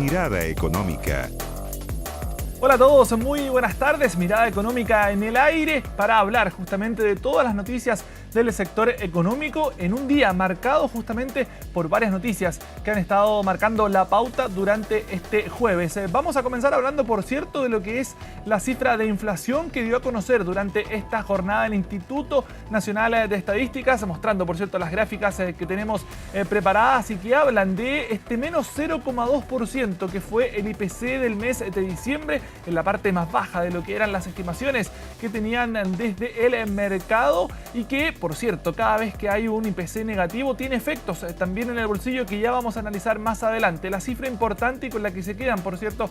Mirada Económica. Hola a todos, muy buenas tardes. Mirada Económica en el aire para hablar justamente de todas las noticias del sector económico en un día marcado justamente por varias noticias que han estado marcando la pauta durante este jueves. Vamos a comenzar hablando, por cierto, de lo que es la cifra de inflación que dio a conocer durante esta jornada el Instituto Nacional de Estadísticas, mostrando, por cierto, las gráficas que tenemos preparadas y que hablan de este menos 0,2% que fue el IPC del mes de diciembre, en la parte más baja de lo que eran las estimaciones que tenían desde el mercado y que, por cierto, cada vez que hay un IPC negativo tiene efectos también en el bolsillo que ya vamos a analizar más adelante. La cifra importante y con la que se quedan, por cierto,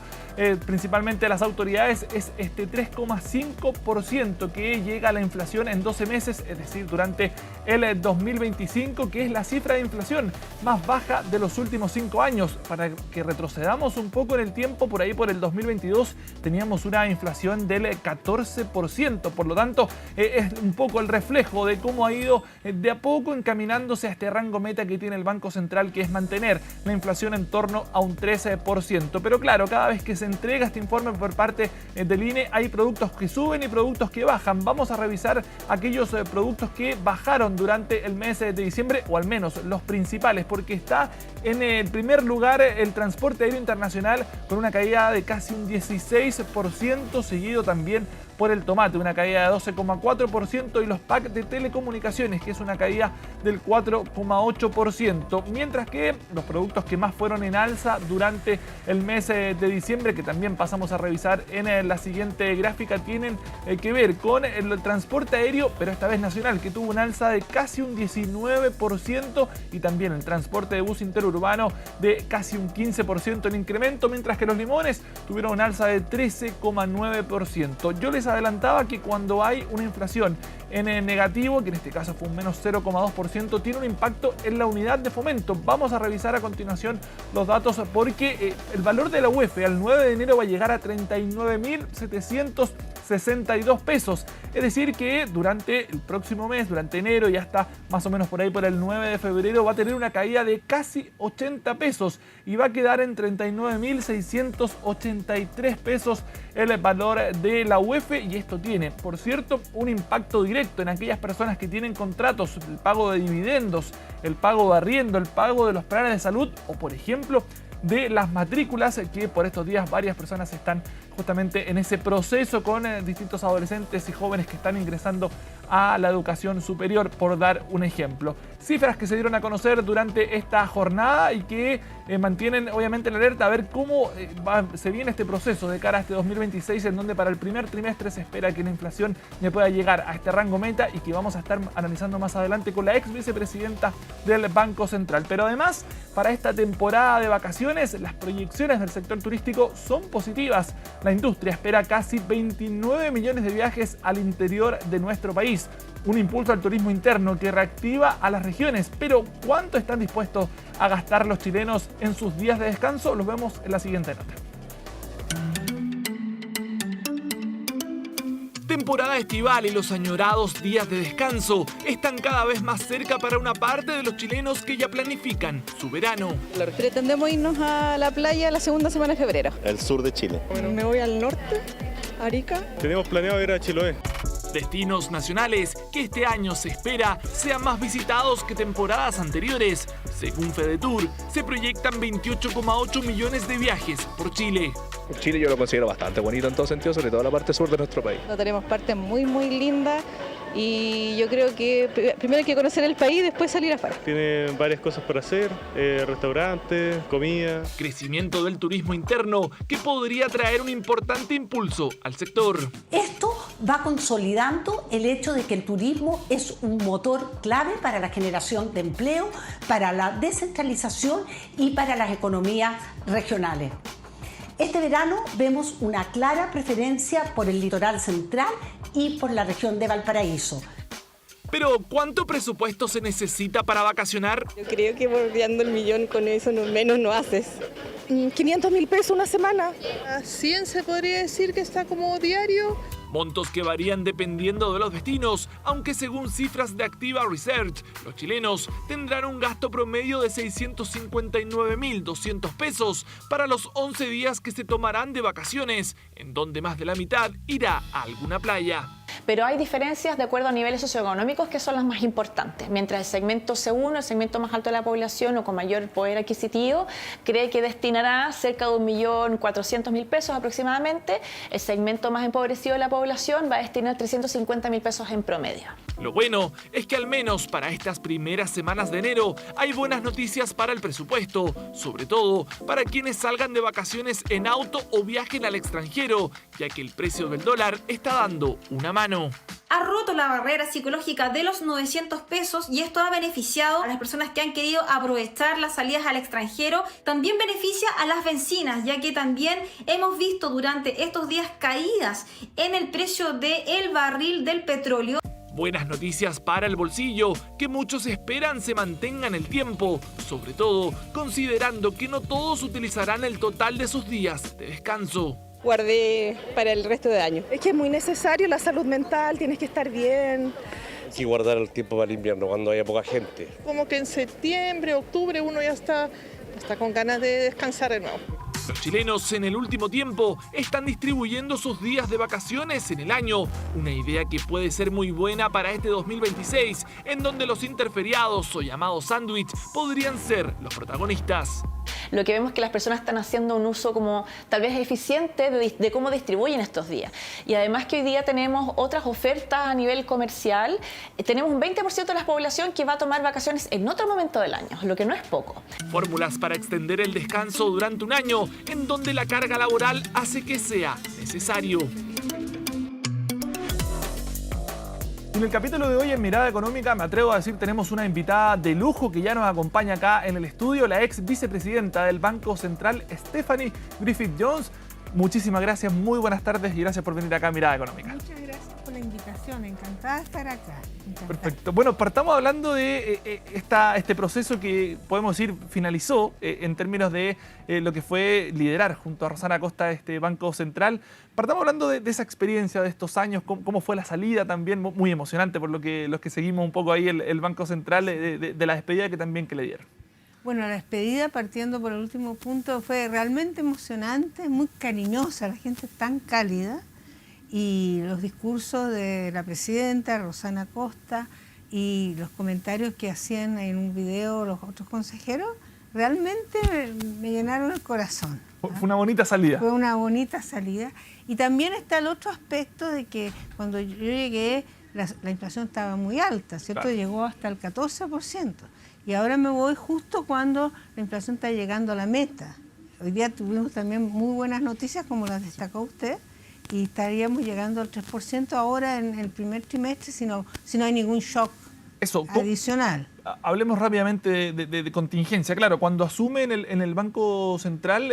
principalmente las autoridades es este 3,5% que llega a la inflación en 12 meses, es decir, durante el 2025, que es la cifra de inflación más baja de los últimos 5 años. Para que retrocedamos un poco en el tiempo, por ahí por el 2022 teníamos una inflación del 14%, por lo tanto es un poco el reflejo de cómo ha ido de a poco encaminándose a este rango meta que tiene el Banco Central, que es mantener la inflación en torno a un 13%. Pero claro, cada vez que se entrega este informe por parte del INE hay productos que suben y productos que bajan. Vamos a revisar aquellos productos que bajaron durante el mes de diciembre, o al menos los principales, porque está en el primer lugar el transporte aéreo internacional con una caída de casi un 16%, seguido también por el tomate, una caída de 12,4%, y los packs de telecomunicaciones, que es una caída del 4,8%, mientras que los productos que más fueron en alza durante el mes de diciembre, que también pasamos a revisar en la siguiente gráfica, tienen que ver con el transporte aéreo, pero esta vez nacional, que tuvo una alza de casi un 19%, y también el transporte de bus interurbano de casi un 15% en incremento, mientras que los limones tuvieron una alza de 13,9%. Yo les adelantaba que cuando hay una inflación en negativo, que en este caso fue un menos 0,2%, tiene un impacto en la unidad de fomento. Vamos a revisar a continuación los datos porque el valor de la UEF al 9 de enero va a llegar a 39.762 pesos. Es decir que durante el próximo mes, durante enero y hasta más o menos por ahí por el 9 de febrero, va a tener una caída de casi 80 pesos y va a quedar en 39.683 pesos el valor de la UEF, y esto tiene, por cierto, un impacto directo en aquellas personas que tienen contratos, el pago de dividendos, el pago de arriendo, el pago de los planes de salud o, por ejemplo, de las matrículas, que por estos días varias personas están justamente en ese proceso con distintos adolescentes y jóvenes que están ingresando a la educación superior, por dar un ejemplo. Cifras que se dieron a conocer durante esta jornada y que mantienen obviamente la alerta a ver cómo se viene este proceso de cara a este 2026, en donde para el primer trimestre se espera que la inflación ya pueda llegar a este rango meta y que vamos a estar analizando más adelante con la ex vicepresidenta del Banco Central. Pero además, para esta temporada de vacaciones, las proyecciones del sector turístico son positivas. La industria espera casi 29 millones de viajes al interior de nuestro país. Un impulso al turismo interno que reactiva a las regiones. Pero ¿cuánto están dispuestos a gastar los chilenos en sus días de descanso? Los vemos en la siguiente nota. Temporada estival y los añorados días de descanso están cada vez más cerca para una parte de los chilenos que ya planifican su verano. Pretendemos irnos a la playa la segunda semana de febrero. El sur de Chile. Me voy al norte, Arica. Tenemos planeado ir a Chiloé. Destinos nacionales que este año se espera sean más visitados que temporadas anteriores. Según FedeTour, se proyectan 28,8 millones de viajes por Chile. Chile yo lo considero bastante bonito en todo sentido, sobre todo la parte sur de nuestro país. Tenemos partes muy lindas y yo creo que primero hay que conocer el país y después salir afuera. Tiene varias cosas por hacer, restaurantes, comida. Crecimiento del turismo interno que podría traer un importante impulso al sector. Esto va consolidando el hecho de que el turismo es un motor clave para la generación de empleo, para la descentralización y para las economías regionales. Este verano vemos una clara preferencia por el litoral central y por la región de Valparaíso. Pero, ¿cuánto presupuesto se necesita para vacacionar? Yo creo que bordeando el millón con eso menos no haces. 500.000 pesos una semana. A 100 se podría decir que está como diario. Montos que varían dependiendo de los destinos, aunque según cifras de Activa Research, los chilenos tendrán un gasto promedio de 659.200 pesos para los 11 días que se tomarán de vacaciones, en donde más de la mitad irá a alguna playa. Pero hay diferencias de acuerdo a niveles socioeconómicos que son las más importantes. Mientras el segmento C1, el segmento más alto de la población o con mayor poder adquisitivo, cree que destinará cerca de 1.400.000 pesos aproximadamente, el segmento más empobrecido de la población va a destinar 350.000 pesos en promedio. Lo bueno es que al menos para estas primeras semanas de enero hay buenas noticias para el presupuesto, sobre todo para quienes salgan de vacaciones en auto o viajen al extranjero, ya que el precio del dólar está dando una mano. Ha roto la barrera psicológica de los 900 pesos y esto ha beneficiado a las personas que han querido aprovechar las salidas al extranjero. También beneficia a las bencinas, ya que también hemos visto durante estos días caídas en el precio del barril del petróleo. Buenas noticias para el bolsillo, que muchos esperan se mantenga en el tiempo, sobre todo considerando que no todos utilizarán el total de sus días de descanso. Guardé para el resto de año. Es que es muy necesario la salud mental, tienes que estar bien. Hay que guardar el tiempo para el invierno, cuando haya poca gente. Como que en septiembre, octubre uno ya está con ganas de descansar de nuevo. Los chilenos en el último tiempo están distribuyendo sus días de vacaciones en el año, una idea que puede ser muy buena para este 2026, en donde los interferiados o llamados sándwich podrían ser los protagonistas. Lo que vemos es que las personas están haciendo un uso como tal vez eficiente de cómo distribuyen estos días. Y además que hoy día tenemos otras ofertas a nivel comercial. Tenemos un 20% de la población que va a tomar vacaciones en otro momento del año, lo que no es poco. Fórmulas para extender el descanso durante un año, en donde la carga laboral hace que sea necesario. En el capítulo de hoy en Mirada Económica, me atrevo a decir, tenemos una invitada de lujo que ya nos acompaña acá en el estudio, la ex vicepresidenta del Banco Central, Stephanie Griffith-Jones. Muchísimas gracias, muy buenas tardes y gracias por venir acá a Mirada Económica. Muchas gracias por la invitación, encantada de estar acá. Encantada. Perfecto. Bueno, partamos hablando de este proceso que podemos decir finalizó en términos de lo que fue liderar junto a Rosana Acosta este Banco Central. Partamos hablando de esa experiencia de estos años, cómo fue la salida también, muy emocionante por los que seguimos un poco ahí el Banco Central, de la despedida que también que le dieron. Bueno, la despedida, partiendo por el último punto, fue realmente emocionante, muy cariñosa, la gente tan cálida, y los discursos de la presidenta, Rosana Acosta, y los comentarios que hacían en un video los otros consejeros, realmente me llenaron el corazón. Fue una bonita salida. Fue una bonita salida. Y también está el otro aspecto de que cuando yo llegué, la inflación estaba muy alta, ¿cierto? Claro. Llegó hasta el 14%. Y ahora me voy justo cuando la inflación está llegando a la meta. Hoy día tuvimos también muy buenas noticias, como las destacó usted, y estaríamos llegando al 3% ahora en el primer trimestre si no hay ningún shock adicional. Hablemos rápidamente de contingencia. Claro, cuando asume en el Banco Central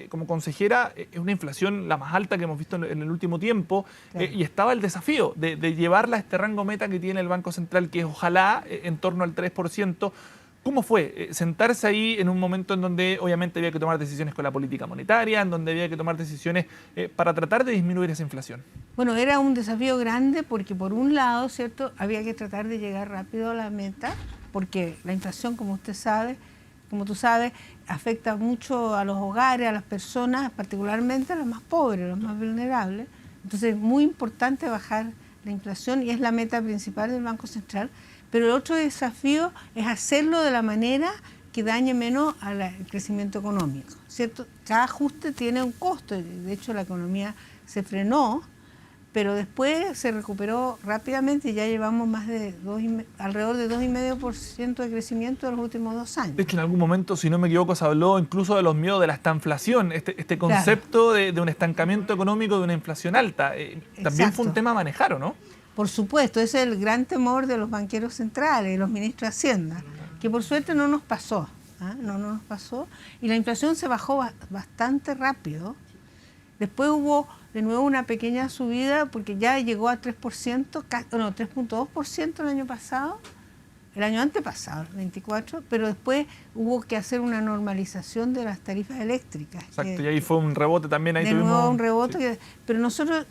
como consejera, es una inflación la más alta que hemos visto en el último tiempo, claro. Y estaba el desafío de llevarla a este rango meta que tiene el Banco Central, que es ojalá en torno al 3%. ¿Cómo fue sentarse ahí en un momento en donde obviamente había que tomar decisiones con la política monetaria, en donde había que tomar decisiones para tratar de disminuir esa inflación? Bueno, era un desafío grande porque por un lado, ¿cierto?, había que tratar de llegar rápido a la meta, porque la inflación, como tú sabes, afecta mucho a los hogares, a las personas, particularmente a los más pobres, a los más vulnerables. Entonces es muy importante bajar la inflación y es la meta principal del Banco Central. Pero el otro desafío es hacerlo de la manera que dañe menos al crecimiento económico, ¿cierto? Cada ajuste tiene un costo, de hecho la economía se frenó, pero después se recuperó rápidamente y ya llevamos alrededor de 2,5% de crecimiento en los últimos 2 años. Es que en algún momento, si no me equivoco, se habló incluso de los miedos de la estanflación, este concepto, claro, de un estancamiento económico, de una inflación alta. También fue un tema a manejar, ¿o no? Por supuesto, ese es el gran temor de los banqueros centrales, los ministros de Hacienda, que por suerte no nos pasó, no nos pasó, y la inflación se bajó bastante rápido. Después hubo de nuevo una pequeña subida porque ya llegó a 3.2% el año pasado, el año antepasado, el 24, pero después hubo que hacer una normalización de las tarifas eléctricas. Exacto, y ahí fue un rebote también. Ahí de nuevo un rebote, pero nosotros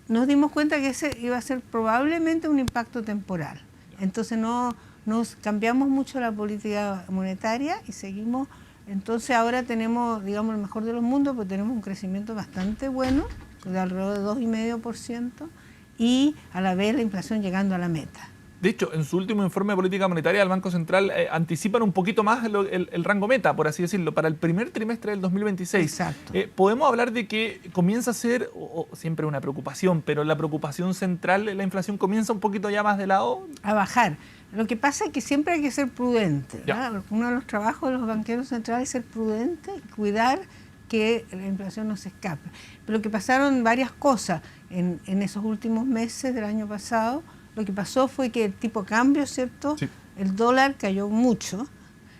nos dimos cuenta que ese iba a ser probablemente un impacto temporal. Entonces nos cambiamos mucho la política monetaria y seguimos. Entonces ahora tenemos, digamos, el mejor de los mundos, porque tenemos un crecimiento bastante bueno, de alrededor de 2,5%, y a la vez la inflación llegando a la meta. De hecho, en su último informe de política monetaria, el Banco Central anticipan un poquito más el rango meta, por así decirlo, para el primer trimestre del 2026. Exacto. ¿Podemos hablar de que comienza a ser, o siempre una preocupación, pero la preocupación central, la inflación comienza un poquito ya más de lado? A bajar. Lo que pasa es que siempre hay que ser prudente. Uno de los trabajos de los banqueros centrales es ser prudente y cuidar que la inflación no se escape. Pero que pasaron varias cosas en esos últimos meses del año pasado. Lo que pasó fue que el tipo de cambio, ¿cierto? Sí. El dólar cayó mucho,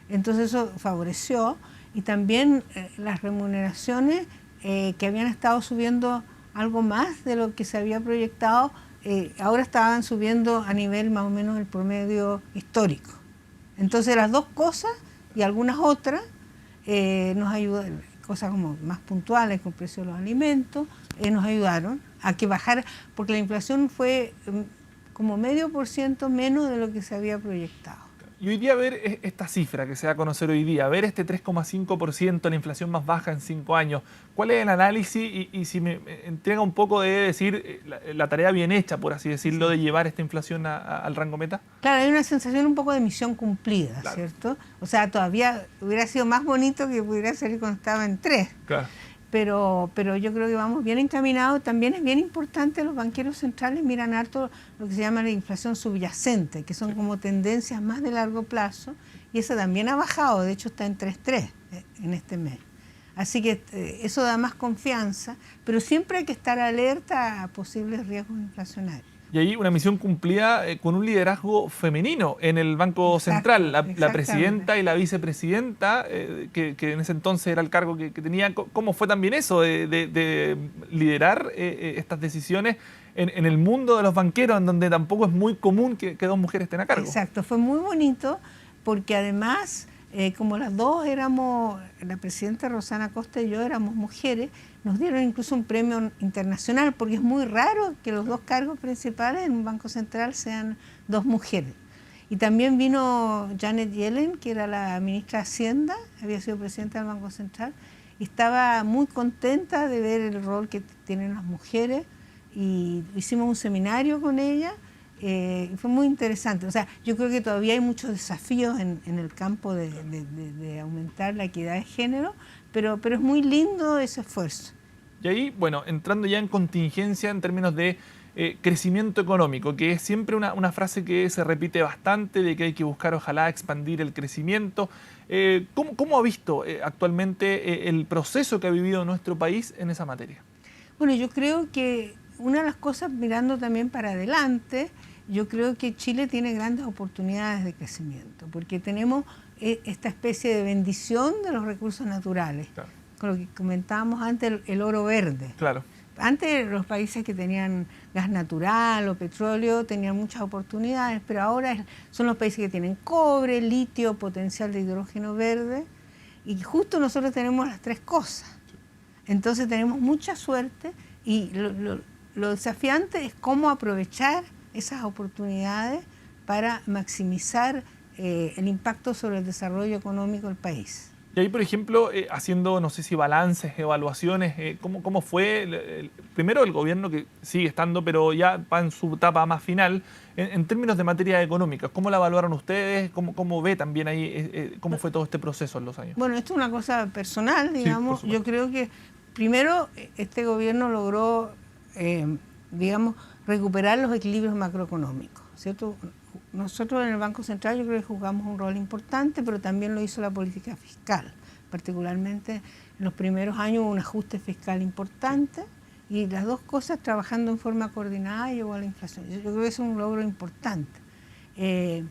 entonces eso favoreció, y también las remuneraciones que habían estado subiendo algo más de lo que se había proyectado, ahora estaban subiendo a nivel más o menos el promedio histórico. Entonces las dos cosas y algunas otras nos ayudan, cosas como más puntuales con el precio de los alimentos, nos ayudaron a que bajara, porque la inflación fue como 0,5% menos de lo que se había proyectado. Y hoy día ver esta cifra que se da a conocer hoy día, ver este 3,5%, la inflación más baja en 5 años, ¿cuál es el análisis? Y si me entrega un poco de decir la tarea bien hecha, por así decirlo, de llevar esta inflación al rango meta. Claro, hay una sensación un poco de misión cumplida, claro, ¿cierto? O sea, todavía hubiera sido más bonito que pudiera salir cuando estaba en 3. Claro. Pero yo creo que vamos bien encaminados. También es bien importante, los banqueros centrales miran harto lo que se llama la inflación subyacente, que son como tendencias más de largo plazo, y esa también ha bajado, de hecho está en 3,3 en este mes. Así que eso da más confianza, pero siempre hay que estar alerta a posibles riesgos inflacionarios. Y ahí una misión cumplida con un liderazgo femenino en el Banco Central. La presidenta y la vicepresidenta, que en ese entonces era el cargo que tenía. ¿Cómo fue también eso de liderar estas decisiones en el mundo de los banqueros, en donde tampoco es muy común que dos mujeres estén a cargo? Exacto, fue muy bonito porque además, como las dos éramos, la presidenta Rosana Costa y yo éramos mujeres, nos dieron incluso un premio internacional, porque es muy raro que los dos cargos principales en un banco central sean dos mujeres. Y también vino Janet Yellen, que era la ministra de Hacienda, había sido presidenta del Banco Central, y estaba muy contenta de ver el rol que tienen las mujeres, y hicimos un seminario con ella, y fue muy interesante. O sea, yo creo que todavía hay muchos desafíos en el campo de aumentar la equidad de género, pero es muy lindo ese esfuerzo. Y ahí, bueno, entrando ya en contingencia en términos de crecimiento económico, que es siempre una frase que se repite bastante, de que hay que buscar, ojalá, expandir el crecimiento. ¿Cómo ha visto actualmente el proceso que ha vivido nuestro país en esa materia? Bueno, yo creo que una de las cosas, mirando también para adelante, yo creo que Chile tiene grandes oportunidades de crecimiento, porque tenemos esta especie de bendición de los recursos naturales. Claro. Con lo que comentábamos antes, el oro verde. Claro. Antes los países que tenían gas natural o petróleo tenían muchas oportunidades, pero ahora son los países que tienen cobre, litio, potencial de hidrógeno verde, y justo nosotros tenemos las tres cosas. Entonces tenemos mucha suerte, y lo desafiante es cómo aprovechar esas oportunidades para maximizar el impacto sobre el desarrollo económico del país. Y ahí, por ejemplo, haciendo, no sé si balances, evaluaciones, ¿cómo fue primero el gobierno, que sigue estando, pero ya va en su etapa más final, en términos de materia económica? ¿Cómo la evaluaron ustedes? ¿Cómo ve también ahí cómo fue todo este proceso en los años? Bueno, esto es una cosa personal, digamos. Sí, yo creo que primero este gobierno logró, digamos, recuperar los equilibrios macroeconómicos, ¿cierto? Nosotros en el Banco Central yo creo que jugamos un rol importante, pero también lo hizo la política fiscal. Particularmente en los primeros años hubo un ajuste fiscal importante, y las dos cosas trabajando en forma coordinada llevó a la inflación. Yo creo que es un logro importante. El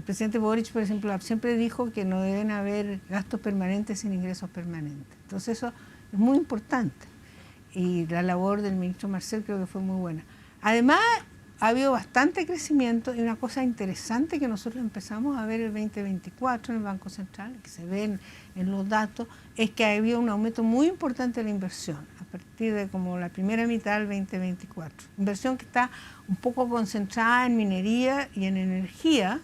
presidente Boric, por ejemplo, siempre dijo que no deben haber gastos permanentes sin ingresos permanentes. Entonces eso es muy importante. Y la labor del ministro Marcel creo que fue muy buena. Además, ha habido bastante crecimiento, y una cosa interesante que nosotros empezamos a ver el 2024 en el Banco Central, que se ven en los datos, es que ha habido un aumento muy importante de la inversión. partir de como la primera mitad del 2024. Inversión que está un poco concentrada en minería y en energía,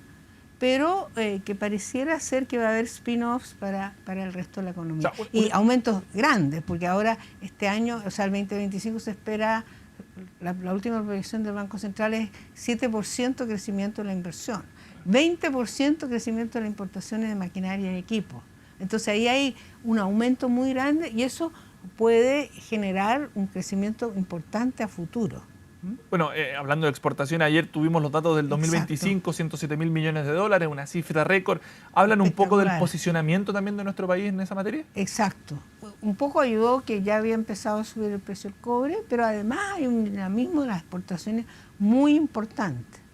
pero que pareciera ser que va a haber spin-offs para el resto de la economía. O sea, y aumentos grandes, porque ahora este año, o sea, el 2025 se espera, la última proyección del Banco Central es 7% crecimiento de la inversión, 20% crecimiento de las importaciones de maquinaria y equipos. Entonces ahí hay un aumento muy grande y eso puede generar un crecimiento importante a futuro. Bueno, hablando de exportación, ayer tuvimos los datos del 2025, 107.000 millones de dólares, una cifra récord. ¿Hablan un poco del posicionamiento también de nuestro país en esa materia? Exacto. Un poco ayudó que ya había empezado a subir el precio del cobre, pero además hay un dinamismo de las exportaciones muy importante.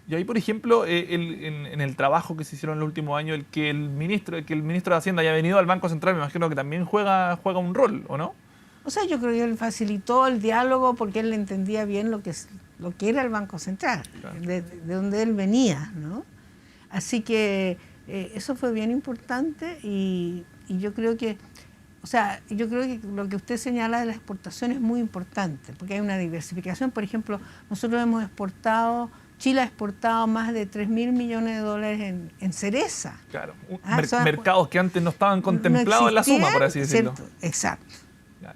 Y ahí, por ejemplo, en el trabajo que se hicieron en el último año, el que el ministro de Hacienda haya venido al Banco Central, me imagino que también juega un rol, ¿o no? O sea, yo creo que él facilitó el diálogo porque él entendía bien lo que era el Banco Central, claro, de donde él venía, ¿no? Así que eso fue bien importante y yo creo que, o sea, yo creo que lo que usted señala de la exportación es muy importante, porque hay una diversificación. Por ejemplo, nosotros Chile ha exportado más de 3.000 millones de dólares en cereza. Claro, mercados que antes no estaban contemplados en la suma, por así decirlo. ¿Cierto? Exacto.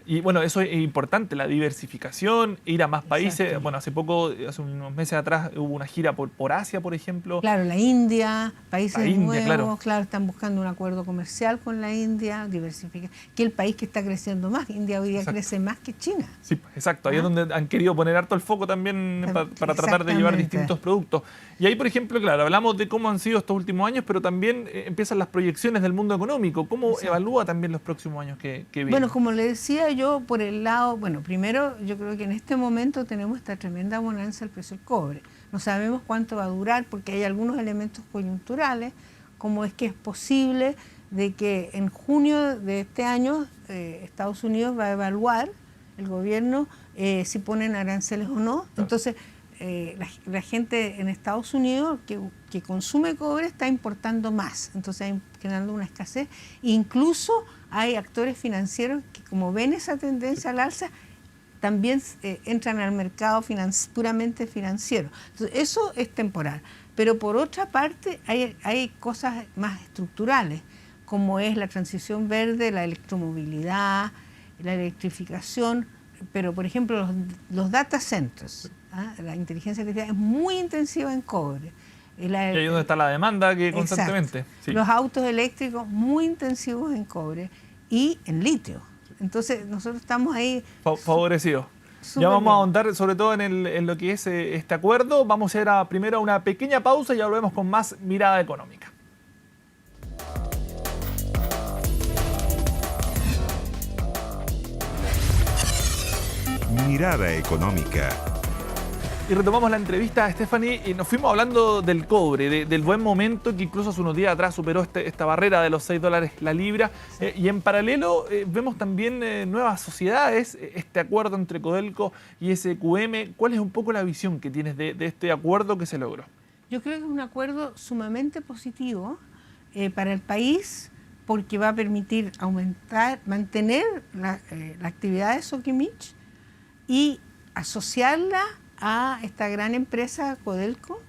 Y bueno, eso es importante, la diversificación, ir a más países. Exacto. Bueno, hace unos meses atrás hubo una gira por Asia, por ejemplo. Claro, la India, países nuevos, claro, están buscando un acuerdo comercial con la India, diversificar, que es el país que está creciendo más. India hoy día crece más que China. Sí, exacto, ahí es donde han querido poner harto el foco también para tratar de llevar distintos productos. Y ahí, por ejemplo, claro, hablamos de cómo han sido estos últimos años, pero también empiezan las proyecciones del mundo económico. ¿Cómo evalúa también los próximos años que vienen? Bueno, como le decía yo, por el lado, bueno, primero yo creo que en este momento tenemos esta tremenda bonanza del precio del cobre. No sabemos cuánto va a durar porque hay algunos elementos coyunturales, como es que es posible de que en junio de este año Estados Unidos va a evaluar, el gobierno, si ponen aranceles o no. Claro. Entonces, la gente en Estados Unidos que consume cobre está importando más, entonces hay generando una escasez. Incluso hay actores financieros que, como ven esa tendencia al alza, también entran al mercado puramente financiero. Entonces, eso es temporal. Pero por otra parte hay cosas más estructurales, como es la transición verde, la electromovilidad, la electrificación. Pero, por ejemplo, los data centers, la inteligencia artificial es muy intensiva en cobre. Y ahí es donde está la demanda que constantemente. Sí. Los autos eléctricos muy intensivos en cobre y en litio. Entonces, nosotros estamos ahí favorecidos. Ya vamos a ahondar sobre todo en lo que es este acuerdo. Vamos a ir primero a una pequeña pausa y ya volvemos con más Mirada Económica. Mirada Económica. Y retomamos la entrevista a Stephanie y nos fuimos hablando del cobre, del buen momento que incluso hace unos días atrás superó esta barrera de los $6 la libra. Y en paralelo vemos también nuevas sociedades, este acuerdo entre Codelco y SQM. ¿Cuál es un poco la visión que tienes de este acuerdo que se logró? Yo creo que es un acuerdo sumamente positivo para el país porque va a permitir mantener la actividad de Soquimich y asociarla a esta gran empresa Codelco,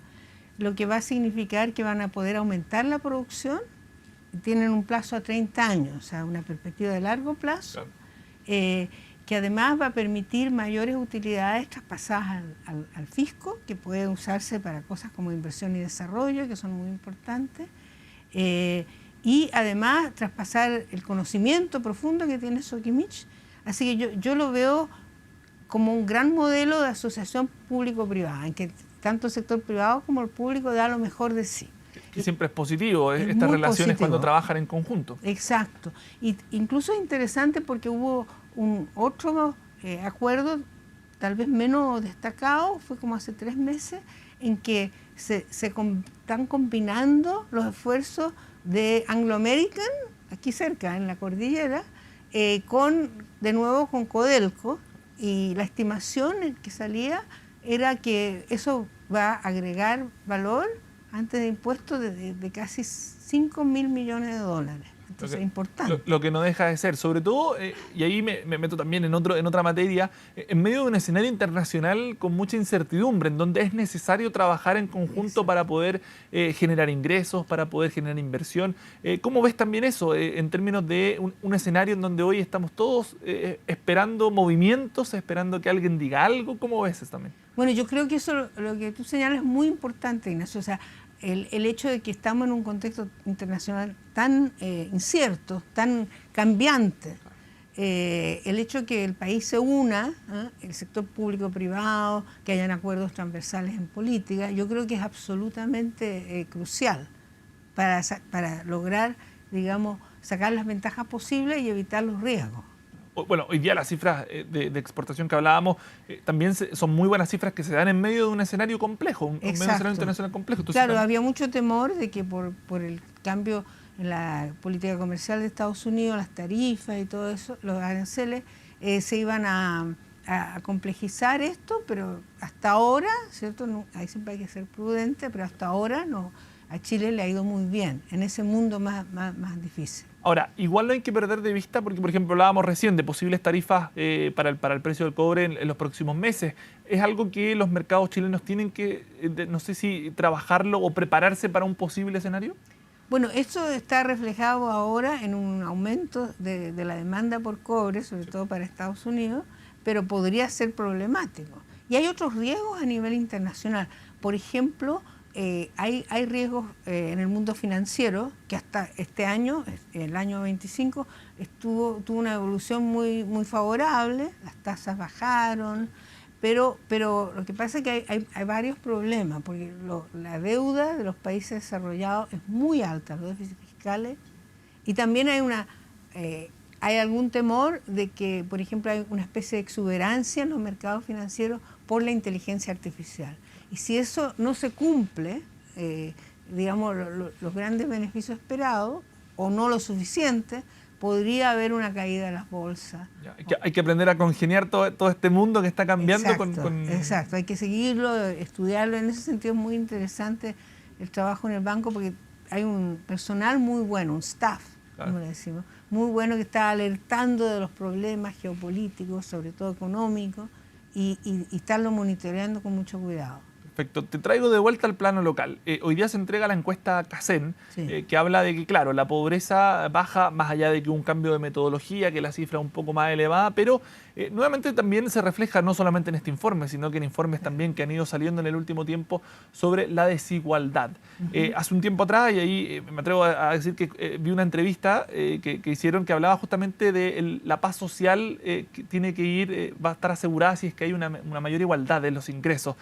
lo que va a significar que van a poder aumentar la producción. Tienen un plazo a 30 años, o sea, una perspectiva de largo plazo, claro, que además va a permitir mayores utilidades traspasadas al fisco, que pueden usarse para cosas como inversión y desarrollo, que son muy importantes, y además traspasar el conocimiento profundo que tiene Soquimich. Así que yo lo veo como un gran modelo de asociación público-privada, en que tanto el sector privado como el público da lo mejor de sí. Que siempre es positivo, estas relaciones positivo cuando trabajan en conjunto. Exacto. Y incluso es interesante porque hubo otro acuerdo, tal vez menos destacado, fue como hace 3 meses, en que están combinando los esfuerzos de Anglo American, aquí cerca, en la cordillera, de nuevo con Codelco. Y la estimación que salía era que eso va a agregar valor antes de impuestos de casi $5.000 millones. Entonces es importante. Lo que no deja de ser, sobre todo, y ahí me meto también en otra materia, en medio de un escenario internacional con mucha incertidumbre, en donde es necesario trabajar en conjunto para poder generar ingresos, para poder generar inversión. ¿Cómo ves también eso en términos de un escenario en donde hoy estamos todos esperando movimientos, esperando que alguien diga algo? ¿Cómo ves eso también? Bueno, yo creo que eso, lo que tú señalas, es muy importante, Ignacio. O sea, el hecho de que estamos en un contexto internacional tan incierto, tan cambiante, el hecho de que el país se una, el sector público-privado, que hayan acuerdos transversales en política, yo creo que es absolutamente crucial para lograr, digamos, sacar las ventajas posibles y evitar los riesgos. Bueno, hoy día las cifras de exportación que hablábamos también son muy buenas cifras que se dan en medio de un escenario complejo, un medio de un escenario internacional complejo. Entonces, claro, había mucho temor de que por el cambio en la política comercial de Estados Unidos, las tarifas y todo eso, los aranceles, se iban a complejizar esto, pero hasta ahora, ¿cierto? No, ahí siempre hay que ser prudente, pero hasta ahora no, a Chile le ha ido muy bien en ese mundo más difícil. Ahora, igual no hay que perder de vista, porque por ejemplo hablábamos recién de posibles tarifas para el precio del cobre en los próximos meses. Es algo que los mercados chilenos tienen que, no sé si trabajarlo o prepararse para un posible escenario. Bueno, esto está reflejado ahora en un aumento de la demanda por cobre, sobre todo para Estados Unidos, pero podría ser problemático. Y hay otros riesgos a nivel internacional. Por ejemplo, hay riesgos en el mundo financiero, que hasta este año, el año 25, tuvo una evolución muy favorable, las tasas bajaron, pero lo que pasa es que hay varios problemas, porque la deuda de los países desarrollados es muy alta, los déficits fiscales, y también hay algún temor de que, por ejemplo, hay una especie de exuberancia en los mercados financieros por la inteligencia artificial. Y si eso no se cumple, digamos, los grandes beneficios esperados, o no lo suficiente, podría haber una caída de las bolsas. Hay que aprender a congeniar todo este mundo que está cambiando. Exacto, hay que seguirlo, estudiarlo. En ese sentido es muy interesante el trabajo en el banco, porque hay un personal muy bueno, un staff, como le decimos, muy bueno, que está alertando de los problemas geopolíticos, sobre todo económicos, y estarlo monitoreando con mucho cuidado. Perfecto. Te traigo de vuelta al plano local. Hoy día se entrega la encuesta CACEN, que habla de que, claro, la pobreza baja más allá de que hubo un cambio de metodología, que la cifra es un poco más elevada, pero nuevamente también se refleja no solamente en este informe, sino que en informes también que han ido saliendo en el último tiempo sobre la desigualdad. Hace un tiempo atrás, y ahí me atrevo a decir que vi una entrevista que hicieron que hablaba justamente de la paz social que tiene que ir, va a estar asegurada si es que hay una mayor igualdad de los ingresos.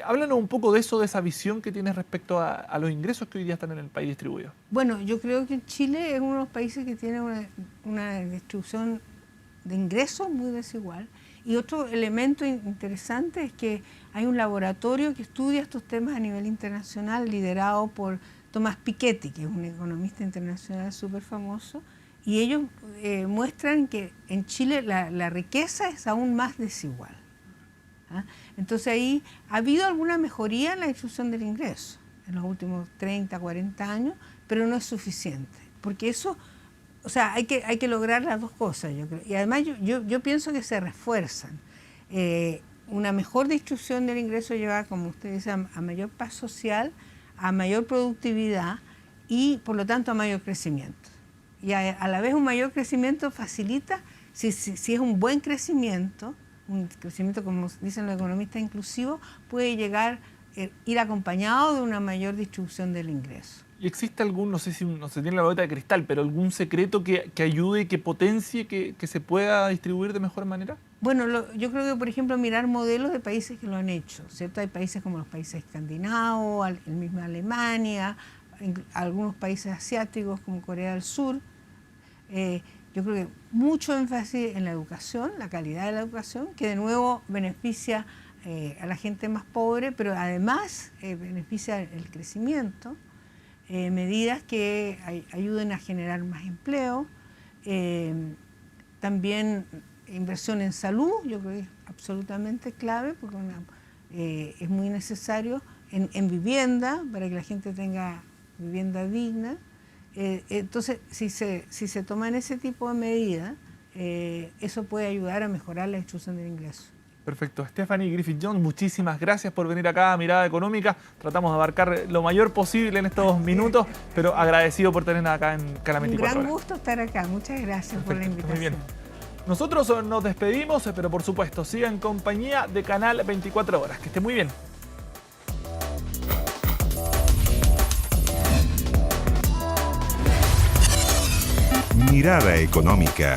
Háblanos un poco de eso, de esa visión que tienes respecto a los ingresos que hoy día están en el país distribuidos. Bueno, yo creo que Chile es uno de los países que tiene una distribución de ingresos muy desigual. Y otro elemento interesante es que hay un laboratorio que estudia estos temas a nivel internacional, liderado por Tomás Piketty, que es un economista internacional súper famoso, y ellos muestran que en Chile la riqueza es aún más desigual. Entonces ahí ha habido alguna mejoría en la distribución del ingreso en los últimos 30, 40 años, pero no es suficiente, porque eso, o sea, hay que lograr las dos cosas, yo creo. Y además yo pienso que se refuerzan. Una mejor distribución del ingreso lleva, como usted dice, a mayor paz social, a mayor productividad y, por lo tanto, a mayor crecimiento. Y a la vez un mayor crecimiento facilita, si es un buen crecimiento, un crecimiento, como dicen los economistas, inclusivo, puede ir acompañado de una mayor distribución del ingreso. ¿Y existe algún, no sé si no se tiene la boleta de cristal, pero algún secreto que ayude, que potencie, que se pueda distribuir de mejor manera? Bueno, yo creo que, por ejemplo, mirar modelos de países que lo han hecho, ¿cierto? Hay países como los países escandinavos, el mismo Alemania, algunos países asiáticos como Corea del Sur. Yo creo que mucho énfasis en la educación, la calidad de la educación, que de nuevo beneficia a la gente más pobre, pero además beneficia el crecimiento. Medidas que ayuden a generar más empleo. También inversión en salud, yo creo que es absolutamente clave, porque es muy necesario en vivienda, para que la gente tenga vivienda digna. Entonces, si se toman ese tipo de medidas, eso puede ayudar a mejorar la distribución del ingreso. Perfecto. Stephanie Griffith-Jones, muchísimas gracias por venir acá a Mirada Económica. Tratamos de abarcar lo mayor posible en estos minutos, pero agradecido por tenerla acá en Canal 24 Horas. Un gran gusto estar acá. Muchas gracias por la invitación. Muy bien. Nosotros nos despedimos, pero por supuesto, sigan en compañía de Canal 24 Horas. Que esté muy bien. Mirada Económica.